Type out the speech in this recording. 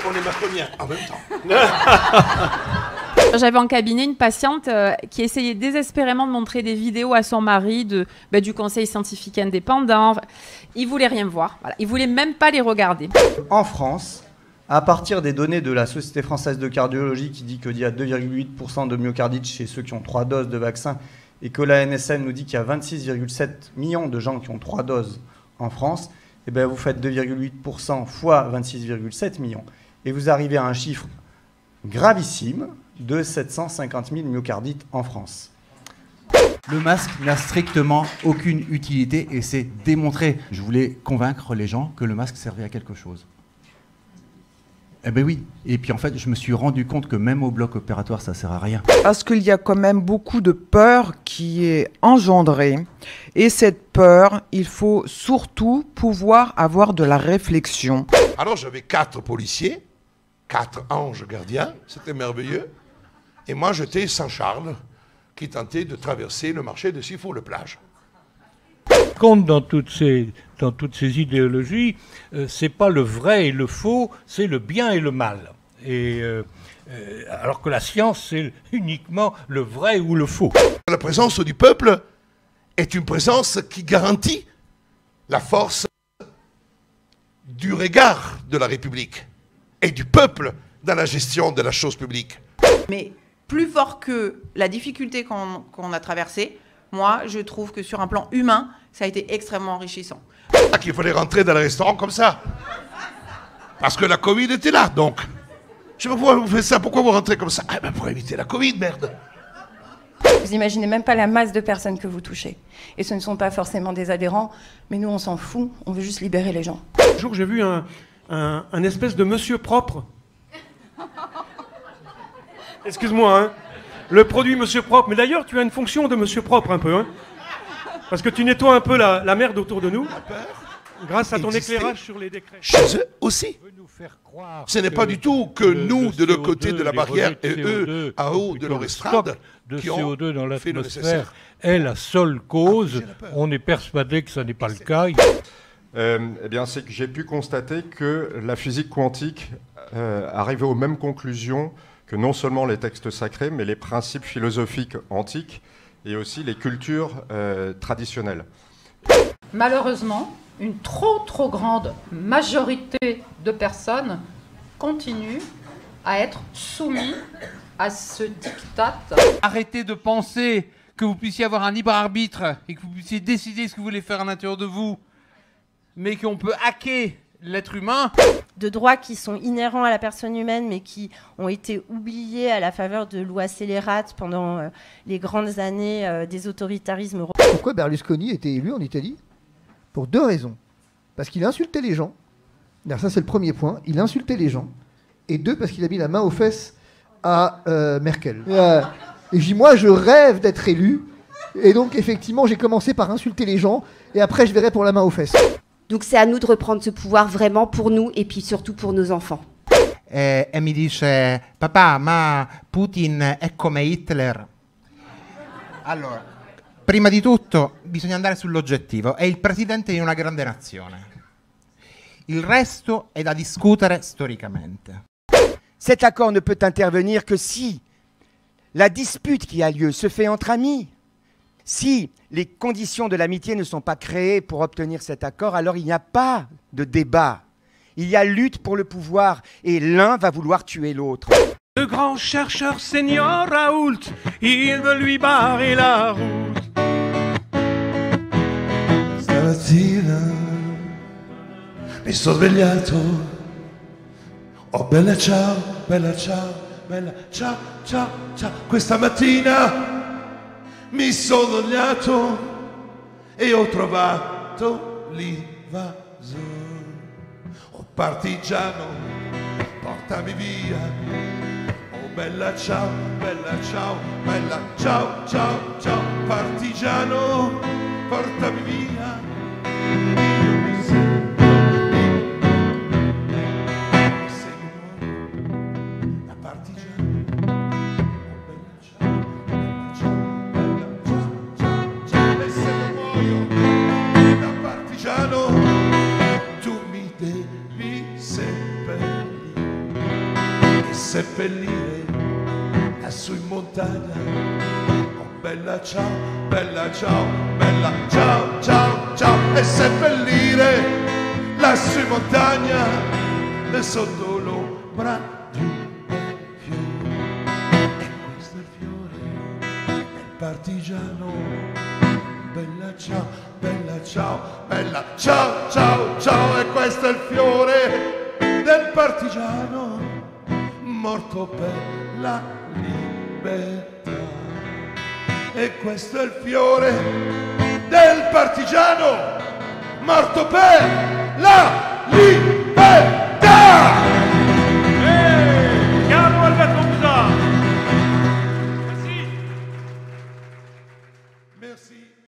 On est macroniens en même temps. J'avais en cabinet une patiente qui essayait désespérément de montrer des vidéos à son mari du conseil scientifique indépendant. Il voulait rien voir. Voilà. Il voulait même pas les regarder. En France, à partir des données de la Société française de cardiologie qui dit qu'il y a 2,8% de myocardite chez ceux qui ont 3 doses de vaccin et que la NSM nous dit qu'il y a 26,7 millions de gens qui ont 3 doses en France, eh bien vous faites 2,8% fois 26,7 millions et vous arrivez à un chiffre gravissime de 750 000 myocardites en France. Le masque n'a strictement aucune utilité et c'est démontré. Je voulais convaincre les gens que le masque servait à quelque chose. Eh ben oui. Et puis en fait, je me suis rendu compte que même au bloc opératoire, ça sert à rien. Parce qu'il y a quand même beaucoup de peur qui est engendrée. Et cette peur, il faut surtout pouvoir avoir de la réflexion. Alors j'avais 4 policiers, 4 anges gardiens, c'était merveilleux. Et moi j'étais Saint-Charles, qui tentait de traverser le marché de Sifour-le-Plage. Comme dans toutes ces idéologies, c'est pas le vrai et le faux, c'est le bien et le mal. Alors que la science, c'est uniquement le vrai ou le faux. La présence du peuple est une présence qui garantit la force du regard de la République et du peuple dans la gestion de la chose publique. Mais plus fort que la difficulté qu'on a traversée, moi, je trouve que sur un plan humain, ça a été extrêmement enrichissant. Qu'il fallait rentrer dans le restaurant comme ça. Parce que la Covid était là, donc. Je sais pas pourquoi vous faites ça, pourquoi vous rentrez comme ça? Ah ben pour éviter la Covid, merde. Vous imaginez même pas la masse de personnes que vous touchez. Et ce ne sont pas forcément des adhérents, mais nous on s'en fout, on veut juste libérer les gens. Un jour j'ai vu un espèce de monsieur propre. Excuse-moi, hein. Le produit monsieur propre. Mais d'ailleurs, tu as une fonction de monsieur propre un peu, hein. Parce que tu nettoies un peu la merde autour de nous. Grâce à ton éclairage sur les décrets. Chez eux aussi. Ce n'est pas du tout que nous, de l'autre côté de la barrière, et eux, à haut de leur estrade, de qui CO2 dans ont fait le l'atmosphère nécessaire. est la seule cause. On est persuadé que ça n'est pas le cas. Eh bien, c'est que j'ai pu constater que la physique quantique arrivait aux mêmes conclusions que non seulement les textes sacrés, mais les principes philosophiques antiques et aussi les cultures traditionnelles. Malheureusement, une trop grande majorité de personnes continuent à être soumises à ce diktat. Arrêtez de penser que vous puissiez avoir un libre arbitre et que vous puissiez décider ce que vous voulez faire à l'intérieur de vous, mais qu'on peut hacker l'être humain. De droits qui sont inhérents à la personne humaine, mais qui ont été oubliés à la faveur de lois scélérates pendant les grandes années des autoritarismes. Pourquoi Berlusconi était élu en Italie? Pour 2 raisons. Parce qu'il insultait les gens. Alors ça, c'est le premier point. Il insultait les gens. Et 2, parce qu'il a mis la main aux fesses à Merkel. Et je dis, moi, je rêve d'être élu. Et donc, effectivement, j'ai commencé par insulter les gens. Et après, je verrai pour la main aux fesses. Donc c'est à nous de reprendre ce pouvoir vraiment pour nous et puis surtout pour nos enfants. E mi dice, papà, ma Putin è come Hitler. Allora, prima di tutto bisogna andare sull'oggettivo. È il presidente di una grande nazione. Il resto è da discutere storicamente. Cet accord ne peut intervenir que si la dispute qui a lieu se fait entre amis. Si les conditions de l'amitié ne sont pas créées pour obtenir cet accord, alors il n'y a pas de débat. Il y a lutte pour le pouvoir et l'un va vouloir tuer l'autre. Le grand chercheur senior Raoult, il veut lui barrer la route. Stamattina mi sono svegliato. Oh bella ciao, bella ciao, bella ciao, ciao, ciao. Questa mattina mi sono svegliato e ho trovato l'invasore. Oh partigiano, portami via. Oh bella ciao, bella ciao, bella ciao, ciao, ciao. Partigiano, portami via. Io mi sento mi seguo da partigiano. Tu mi devi seppellire seppellire lassù in montagna. Oh bella ciao, bella ciao, bella ciao, ciao, ciao, e seppellire lassù in montagna e sotto l'ombra di un bel fiore. E questo è il fiore del partigiano. Bella ciao, bella ciao, bella ciao, ciao, ciao, e questo è il fiore del partigiano morto per la libertà. E questo è il fiore del partigiano morto per la